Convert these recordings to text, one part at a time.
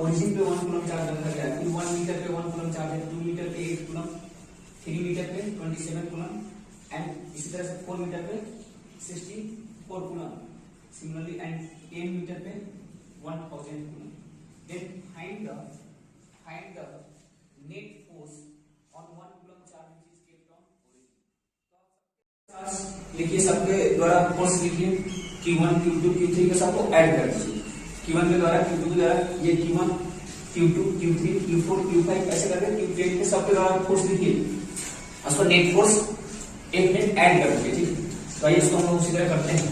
Origin पे 1 coulomb charge रखा गया है, फिर 1 मीटर पे 1 कूलम चार्ज है, 2 मीटर पे 8 कूलम, 3 मीटर पे 27 कूलम एंड इसी तरह से 4 मीटर पे 64 कूलम सिमिलरली एंड 10 मीटर पे 1000 coulomb. Then find the net force on 1 coulomb charge which is kept on origin. लिखिए सबके द्वारा फोर्स लिखिए Q1 Q2 Q3 के सबको ऐड कर दीजिए। Q1 के द्वारा Q2 के द्वारा ये Q1 Q2 Q3 Q4 Q5 ऐसे करके Q8 के सबके द्वारा फोर्स लिखिए, उसको नेट फोर्स एक मिनट ऐड कर दीजिए। ठीक है, तो आइए इसको हम लोग उसी तरह करते हैं।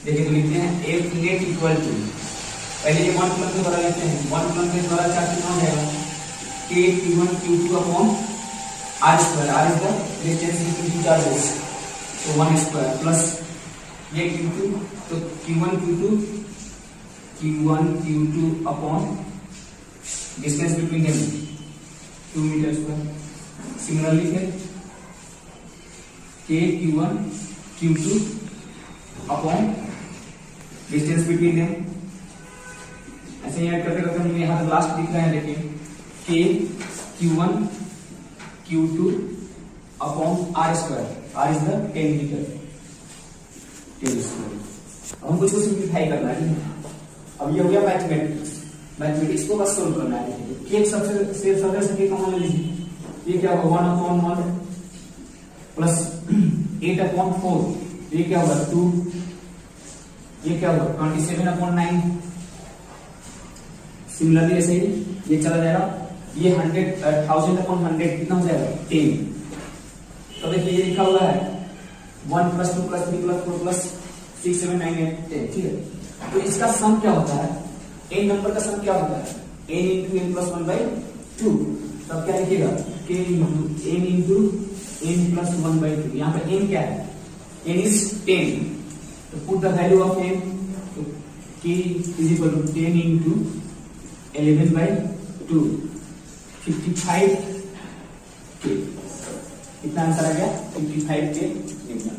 देखिए तो लिखते हैं F नेट इक्वल टू, पहले ये 1 कूलम के द्वारा लिखते हैं, 1 कूलम के द्वारा चार्ज कितना हो जाएगा K Q1 Q2 upon R square, R is the resistance between two charges, तो 1 स्क्वायर प्लस ये Q2, तो Q1 Q2 upon distance between them 2 metre square. Similarly फिर K Q1 Q2 upon distance between them, ऐसे ही add करते करते हम यहाँ तक लास्ट दिख रहे हैं। देखिए K Q1 Q2 upon R square, R is the 10 metre. अब हमको इसको सिंप्लीफाई करना है। अब ये हो गया मैथमेटिक्स, मैथमेटिक्स को बस सोल्व करना है। K सबसे से K कॉमन ले लीजिए, ये क्या होगा 1 अपॉन 1 प्लस 8 अपॉन 4, ये क्या होगा 2, ये क्या होगा 27 अपॉन 9। सिमिलरली ऐसे ही ये चला जाएगा, ये 1000 अपॉन 100 कितना हो जाएगा 10। तो देखिए ये लिखा हुआ है 1 प्लस 2 प्लस 3 प्लस 4 प्लस 6 7 9 8 10। ठीक है, तो इसका सम क्या होता है, n नंबर का सम क्या होता है n into n plus 1 by 2। तब क्या लिखिएगा k into n into n plus 1 by 2। यहाँ पे n क्या है, n इज 10, तो put the value of n, तो k is equal to 10 into 11 by 2, 55 k। कितना आंसर आ गया 55 के न्यूटन।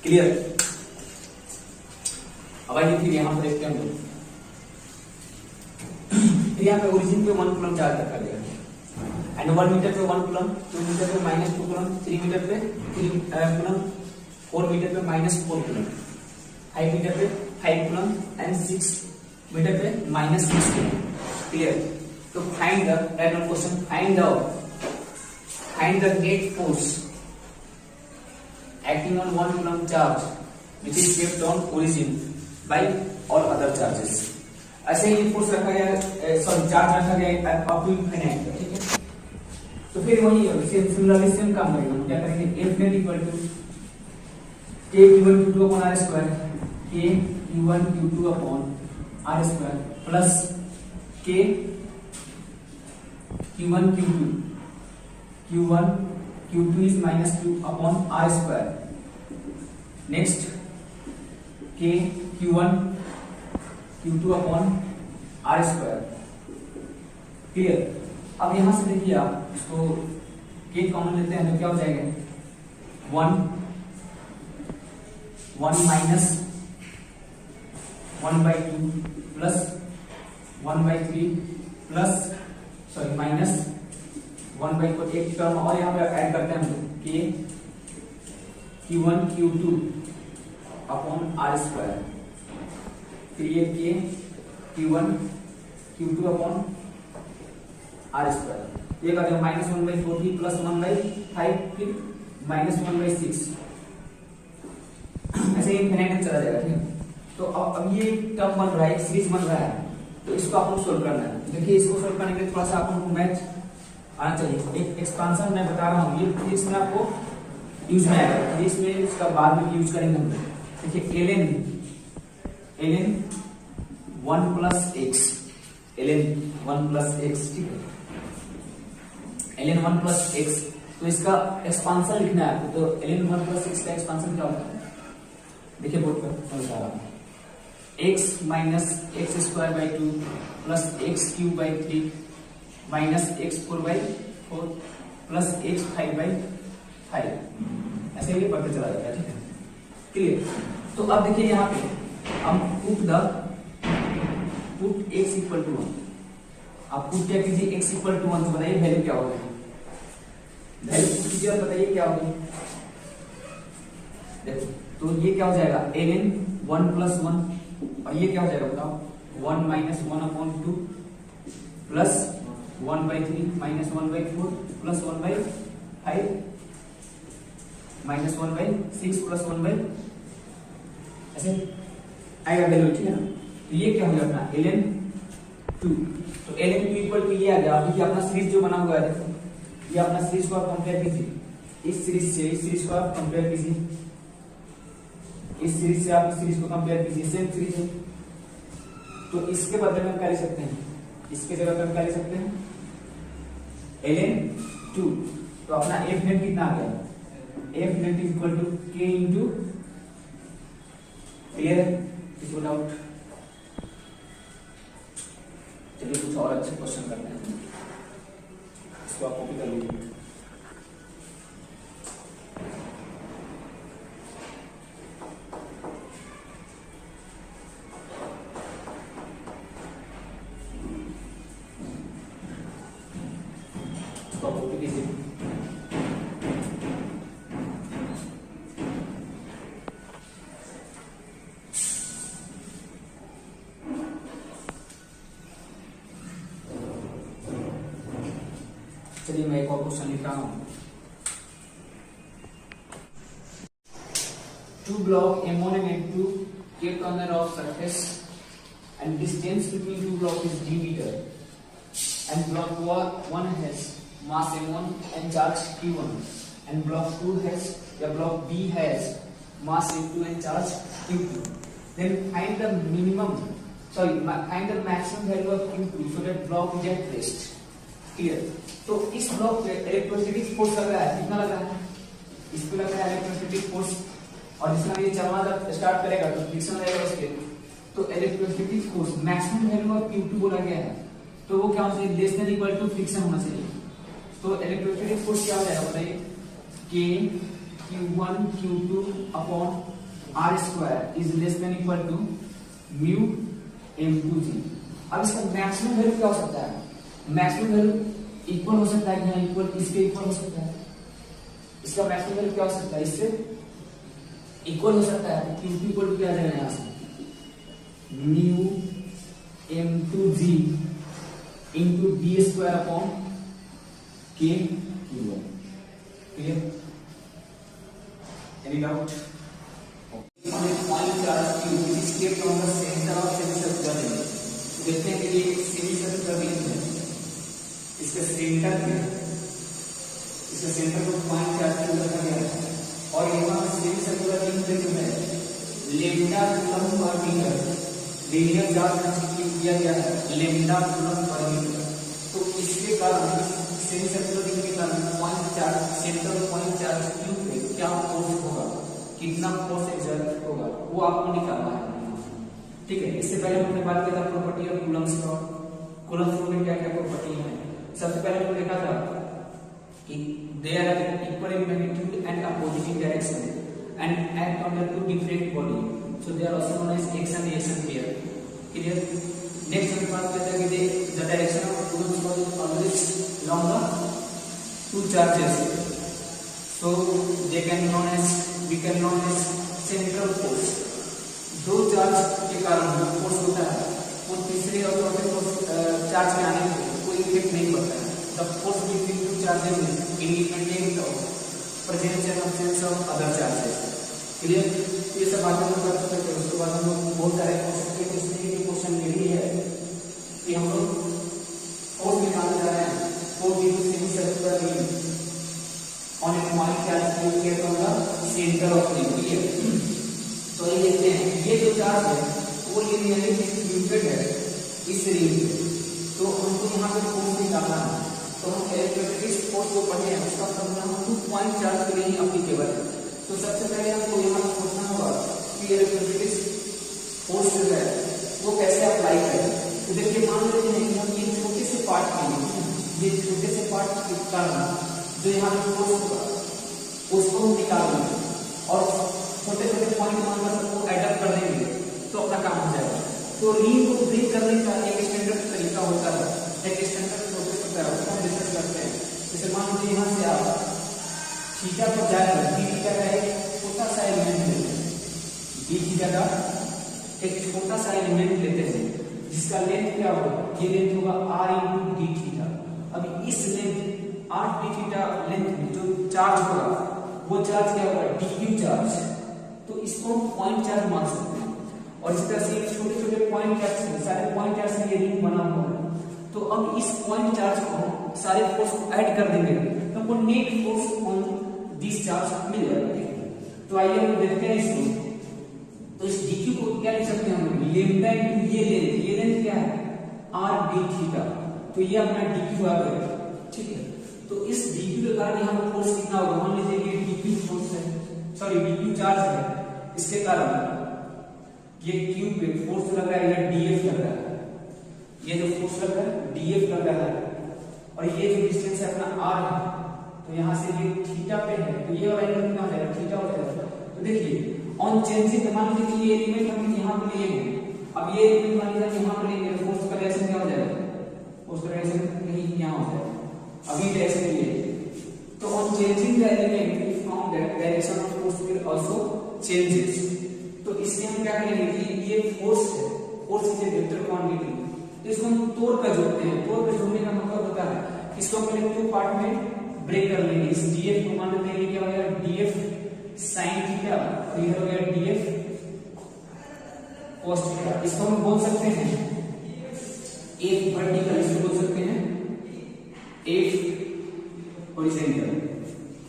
क्लियर। अब आइए फिर यहां पर देखते हैं हम लोग, फिर यहाँ पे ओरिजिन पे 1 कूलम चार्ज रखा गया है एंड 1 मीटर पे 1 कूलम, 2 मीटर पे -2 कूलम, 3 मीटर पे 3 कूलम, 4 मीटर पे -4 कूलम, 5 मीटर पे 5 कूलम एंड 6 मीटर पे -6 कूलम। क्लियर। तो find the random question, find the net force acting on 1 coulomb charge which is kept on origin by all other charges। ऐसे ही force रखा गया, sorry charge रखा गया up to infinite. ठीक है, तो फिर वही सिमिलरली सेम काम करेंगे। हम क्या करेंगे F net equal to K Q1 Q2 upon R square, K Q1 Q2 upon R square plus K Q1 Q2 is -2 upon R square। Next K Q1 Q2 upon R square। Clear. अब यहां से देखिए आप इसको K common लेते हैं तो क्या हो जाएगा 1 minus 1/2 plus 1/3 plus sorry minus 1/4 एक टर्म और यहाँ पे ऐड करते हैं हम K Q1 Q2 upon R square, फिर ये K Q1 Q2 upon R square, ये कर देंगे -1/4 प्लस 1/5 फिर -1/6, ऐसे इनफिनिट चला जाएगा। ठीक है, तो अब ये टर्म बन रहा है, एक सीरीज बन रहा है, तो इसको आपको सोल्व करना है। देखिए इसको सोल्व करने के लिए थोड़ा सा आपको मैथ आना चाहिए। एक एक्सपांशन मैं बता रहा हूँ, ये इसमें आपको यूज में आएगा, इसमें इसका बाद में यूज करेंगे हम। देखिए ln 1 प्लस x, ठीक है, ln 1 प्लस x, तो इसका एक्सपांशन लिखना है आपको। तो ln 1 प्लस x का एक्सपांशन क्या होता है, देखिए बोर्ड पर समझा रहा हूँ, x minus x square by 2 plus x cube by 3 minus x4/4 plus x5/5, ऐसे ही बढ़ते चला जाता है। ठीक है, क्लियर। तो अब देखिए यहाँ पे हम put the put x equal to 1, आप पुट क्या कीजिए x इक्वल टू 1, तो बताइए वैल्यू क्या होगी, वैल्यू पुट कीजिए और बताइए क्या होगी। देखो तो ये क्या हो जाएगा ln 1 प्लस 1, और ये क्या हो जाएगा बताओ 1 minus 1/2 plus 1/3 minus 1/4 plus 1/5 minus 1/6 plus 1/, ऐसे आएगा वैल्यू, ठीक है ना। तो ये क्या हो गया अपना ln 2, तो ln 2 इक्वल टू ये आ गया। देखिए अपना सीरीज जो बना हुआ है, देखो ये अपना सीरीज को आप कंपेयर कीजिए, इस सीरीज से इस सीरीज को आप कंपेयर कीजिए, इस सीरीज से आप इस सीरीज को कंपेयर कीजिए, सेम सीरीज है। तो इसके बदले में हम क्या ले सकते हैं, इसके जगह पे हम क्या ले सकते हैं ln 2, तो अपना f नेट कितना आ गया, f net is equal to k into, clear है, इसको डाउट। चलिए कुछ और अच्छे क्वेश्चन करते हैं, इसको आप कॉपी कर लीजिए। इसको आप कॉपी कीजिए। चलिए मैं एक और क्वेश्चन लिख रहा हूं। Two block M1 and M2 kept on the rock surface and distance between two blocks is d meter, and block 1 has mass M1 and charge Q1, and block 2 has, या block B has mass M2 and charge Q2. Then find the find the maximum value of Q2 so that block is at rest. Clear. तो इस block पे electrostatic force लग रहा है, कितना लग रहा है, इस पे लग रहा है इलेक्ट्रोस्टैटिक फोर्स, और जिसका ये चलना जब स्टार्ट करेगा तो फ्रिक्शन रहेगा उसके, तो electrostatic force maximum value of Q2 बोला गया है, तो वो क्या होना चाहिए, less than equal to friction होना चाहिए। तो इलेक्ट्रोस्टैटिक फोर्स क्या हो जाएगा बताइए, K Q1 Q2 upon R² is less than equal to mu M2G। अब इसका मैक्सिमम वैल्यू क्या हो सकता है, मैक्सिमम वैल्यू इक्वल हो सकता है, यहाँ इक्वल इसके इक्वल हो सकता है, इसका मैक्सिमम वैल्यू क्या हो सकता है, इससे इक्वल हो सकता है। Q2 इक्वल टू क्या आ जाएगा यहाँ से mu M2G into d² upon K Q1। Clear, any doubt? On a point charge Q which is kept on the center of semicircular ring, देखते हैं कि ये semicircular ring है, इसके सेंटर पे, इसके सेंटर को पॉइंट चार्ज Q रखा गया है, और यहाँ सेमीसर्कुलर रिंग पे जो है lambda coulomb per metre linear charge constitute किया गया है लैम्डा कूलम पर मीटर। तो इसके कारण सेमीसर्कुलर रिंग के कारण point charge centre point charge Q पे क्या फोर्स होगा, कितना फोर्स एक्सर्ट होगा, वो आपको निकालना है। ठीक है, इससे पहले हमने बात किया था property of Coulomb's law. Coulomb's law में क्या क्या प्रॉपर्टी है, सबसे पहले हमने देखा था कि they are equal in magnitude and opposite in direction and act on the two different body, so they are also known as x and reaction pair. Clear? Next हम बात करते हैं कि the direction of Coulomb's law is always along the two charges, so they can known as central force। दो charge के कारण जो force होता है वो तीसरे और चौथे चार्ज में आने में कोई इफेक्ट नहीं पड़ता है। The force between two charges is independent of presence and absence of other charges। Clear? ये सब बातें हम कर सकते हैं। उसके बाद हम लोग बहुत सारे क्वेश्चन ले लिए है कि हम लोग फोर्स निकालने जा रहे हैं। Force is semicircular ring on a point charge Q kept on the centre of ring. Clear? तो ये देखते हैं, ये जो चार्ज है वो लीनियरली डिस्ट्रीब्यूटेड है इस रिंग पे, तो हमको यहाँ पे फोर्स निकालना है। तो हम इलेक्ट्रोस्टैटिक फोर्स को पढ़े हैं, उसका फॉर्मूला हम 2 पॉइंट चार्ज के लिए ही एप्लीकेबल है। तो सबसे पहले हमको यहाँ पे सोचना होगा कि इलेक्ट्रोस्टैटिक फोर्स जो है वो कैसे अप्लाई करें। तो देखिए मान लेते हैं कि हम ये छोटे से पार्ट के लिए, ये छोटे से पार्ट के कारण जो यहाँ पे फोर्स होगा उसको हम निकाल लेंगे और छोटे छोटे पॉइंट मानकर सबको एड अप कर देंगे तो अपना काम हो जाएगा। तो रिंग को ब्रेक करने का एक स्टैंडर्ड तरीका होता है, एक स्टैंडर्ड प्रोसेस होता है, उसको हम डिस्कस करते हैं। जैसे मान लीजिए यहाँ से आप थीटा पर जाकर डी थीटा का एक छोटा सा एलिमेंट लेते हैं, डी थीटा का एक छोटा सा एलिमेंट लेते हैं जिसका लेंथ क्या होगा, ये लेंथ होगा r इंटू डी थीटा। अब इस length r D theta length में जो चार्ज होगा वो चार्ज क्या होगा, dq चार्ज। तो इसको हम पॉइंट चार्ज मान सकते हैं। और इस तरह से छोटे छोटे पॉइंट चार्ज, सारे पॉइंट चार्ज से ये रिंग बना हुआ है। तो अब इस पॉइंट चार्ज को हम सारे फोर्स को ऐड कर देंगे तो हमको net force on this charge मिल जाएगा। तो आइए हम देखते हैं इसको। तो इस dq को क्या लिख सकते हैं हम, लैम्डा इनटू ये लेंथ क्या है, r d थीटा। तो ये अपना dq आ गया, ठीक है। तो इस dq के कारण यहाँ पर फोर्स कितना होगा, मान लीजिए ये dq फोर्स है, सॉरी dq चार्ज है, इसके कारण ये q पे फोर्स लग रहा है या df लग रहा है, ये जो फोर्स लग रहा है df लग रहा है। और ये जो डिस्टेंस है अपना r है, तो यहाँ से ये थीटा पे है, तो ये वाला एंगल कितना हो जाएगा, थीटा हो जाएगा। तो देखिए ऑन चेंजिंग, मान लीजिए ये एलिमेंट हम यहाँ पे लिए हैं, अब ये एलिमेंट मान लीजिए यहाँ पे लेंगे, फोर्स का डायरेक्शन क्या हो जाएगा, फोर्स का डायरेक्शन कहीं यहाँ हो जाएगा, अभी डायरेक्शन ये। तो on changing the element we found that direction of force will also changes. तो इससे हम क्या करेंगे कि ये फोर्स है, force is a vector quantity, तो इसको हम तोड़ कर जोड़ते हैं। तोड़ कर जोड़ने का मतलब होता है इसको हम पहले टू पार्ट में ब्रेक कर लेंगे। इस df को मान लेते हैं ये क्या हो गया, df sin थीटा, और ये हो गया df cos थीटा। इसको हम बोल सकते हैं एक वर्टिकल, इसको बोल सकते हैं एक हॉरिजॉन्टल,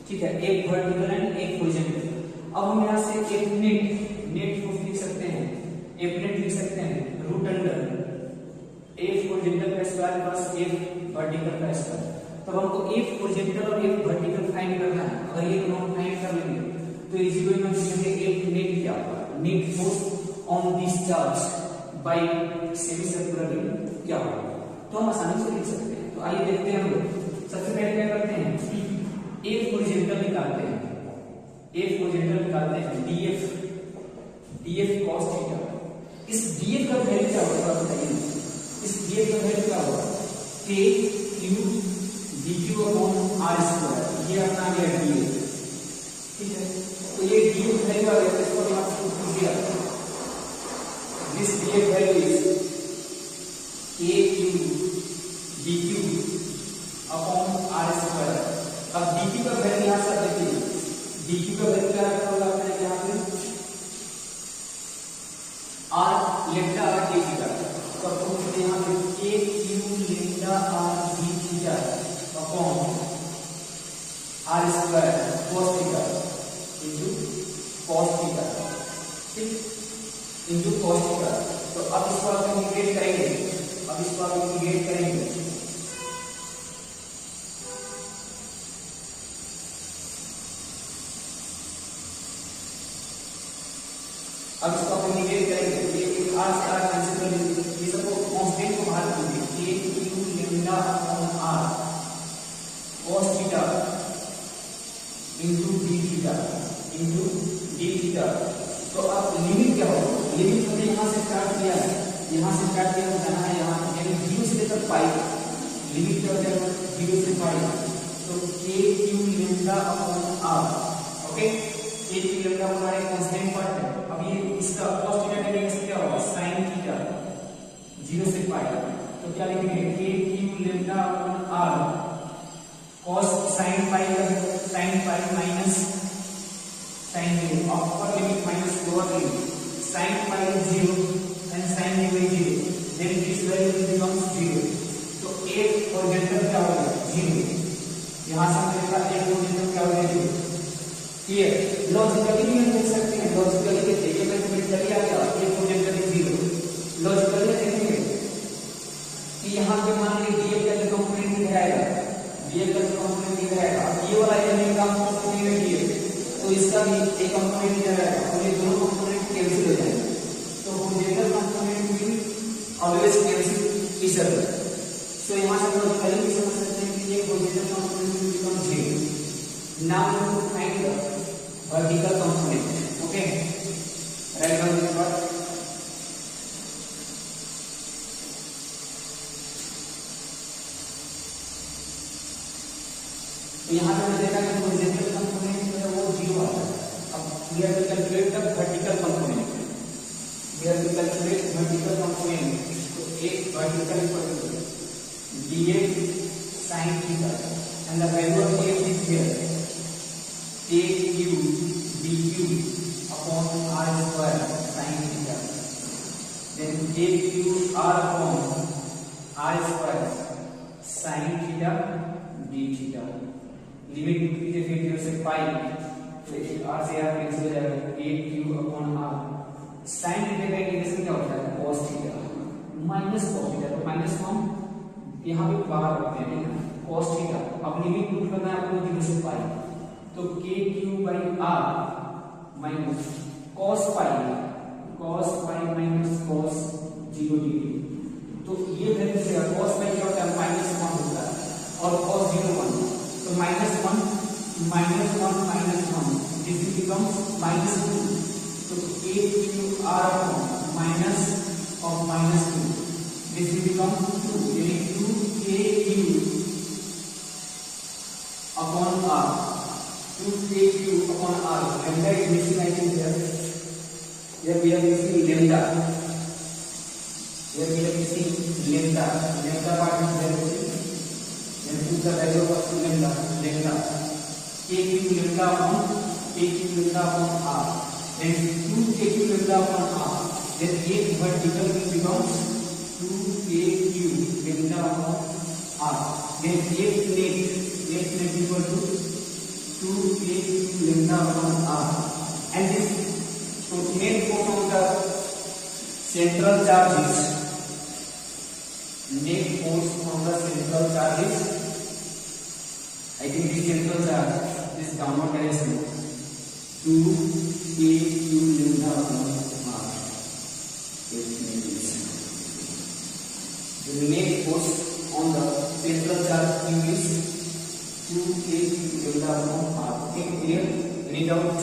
ठीक है, एक वर्टिकल एंड एक हॉरिजॉन्टल। अब हम यहाँ से एक नेट फोर्स लिख सकते हैं, एफ नेट लिख सकते हैं, रूट अंडर एफ हॉरिजॉन्टल का स्क्वायर प्लस एफ वर्टिकल का स्क्वायर। तब हमको एफ हॉरिजॉन्टल और एफ वर्टिकल फाइंड करना है। अगर ये दोनों फाइंड कर लेंगे तो इजीली हम लिखेंगे एक नेट क्या होगा, net force on this charge by semi circular ring क्या होगा, तो हम आसानी से लिख सकते हैं। तो आइए देखते हैं हम लोग। सबसे पहले क्या करते हैं, एफ हॉरिजॉन्टल निकालते हैं, एफ हॉरिजॉन्टल निकालते हैं df cos थीटा। इस df का वैल्यू क्या होगा बताइए, इस df का वैल्यू क्या होगा, k q dq upon r square, ये अपना गया df, ठीक है। तो ये df वैल्यू आ गया, इसको हम आपको दिया, this df value is k q dq upon r square. अब dq का वैल्यू यहां से देखिए, dq का वैल्यू क्या रखा होगा आपने यहाँ पे, r lambda r d theta. तो आपको मुझे यहाँ पे k q lambda r d theta upon r square cos theta into cos theta, ठीक, इनटू cos थीटा। तो अब इसको आप इंटीग्रेट करेंगे, अब इसको आप इंटीग्रेट करेंगे, अब इसको आप इंटीग्रेट करेंगे, ये r से r कैंसिल कर देंगे, ये सबको कांस्टेंट को बाहर कीजिए, k q lambda upon r cos theta into d theta into d theta. तो अब लिमिट क्या होगा, लिमिट हमने यहाँ से स्टार्ट किया है, यहाँ से स्टार्ट किया तो जाना है यहाँ, यानी 0 से लेकर पाई, लिमिट क्या हो जाएगा 0 से पाई। तो k q lambda upon r, okay, k q lambda हमारा कांस्टेंट पार्ट है। अब ये इसका cos थीटा का वैल्यू क्या होगा, sin थीटा 0 से पाई। तो क्या लिखेंगे, k q lambda upon r cos sin पाई minus sin zero, upper limit minus lower limit, sin पाई 0 and sin zero 0, then this value becomes 0। तो एक हॉरिजॉन्टल क्या होगा 0, यहां से हमने देखा एक हॉरिजॉन्टल क्या होगा 0। क्लियर, लॉजिकली भी हम देख सकते हैं, लॉजिकली के देखिए मैथमेटिकली आ गया एक हॉरिजॉन्टल 0। लॉजिकली देखेंगे कि यहां पे मान लीजिए df का जो कंपोनेंट दिख जाएगा, df का जो कंपोनेंट दिख जाएगा, अब ये वाला एलिमेंट का कंपोनेंट है df, तो इसका भी एक कंपोनेंट दिया जाएगा, और ये दोनों कंपोनेंट कैंसिल हो जाएंगे। तो horizontal component will always cancel each other. So यहां से हम लॉजिकली भी समझ सकते हैं कि ये horizontal component will become 0। Now we will find the vertical component, okay, right now this part तो यहाँ पे हमने देखा कि हॉरिजॉन्टल कंपोनेंट जो है वो 0 आता है। अब we have to calculate the vertical component. We have to calculate vertical component. तो एक vertical component dx sin theta and the value of x is here aq dq upon r square sin theta, then aq r upon r square sin theta d theta। Limit कीजिए फिर 0 से पाई, तो r से r cancel हो जाएगा, aq upon r sin theta का integration क्या होता है cos theta minus cos theta. तो माइनस हम यहाँ पे बाहर रखते हैं, ठीक है, cos थीटा। अब लिमिट पुट करना है आपको 0 से पाई, तो kq by r minus cos pi minus cos 0 degree. तो ये वैल्यू से cos पाई क्या होता है -1 होता है और cos 0 1, तो -1 दिस बिकम्स -2। तो kq r minus of -2 this will become 2, meaning 2kq upon r, 2kq upon r। lambda is missing, I think here we are missing lambda, here we are missing lambda part is there, then put the value of lambda kq lambda upon r, then 2kq lambda upon r, then एक vertical will become 2kq lambda upon r, then net equal to 2kq lambda upon r, and this so net force of the central charges, net force on the central charges, I think this central charge, this downward direction, 2kq lambda upon r, the net force on the central charge q is 2kq lambda upon r। Okay, clear? Any doubt?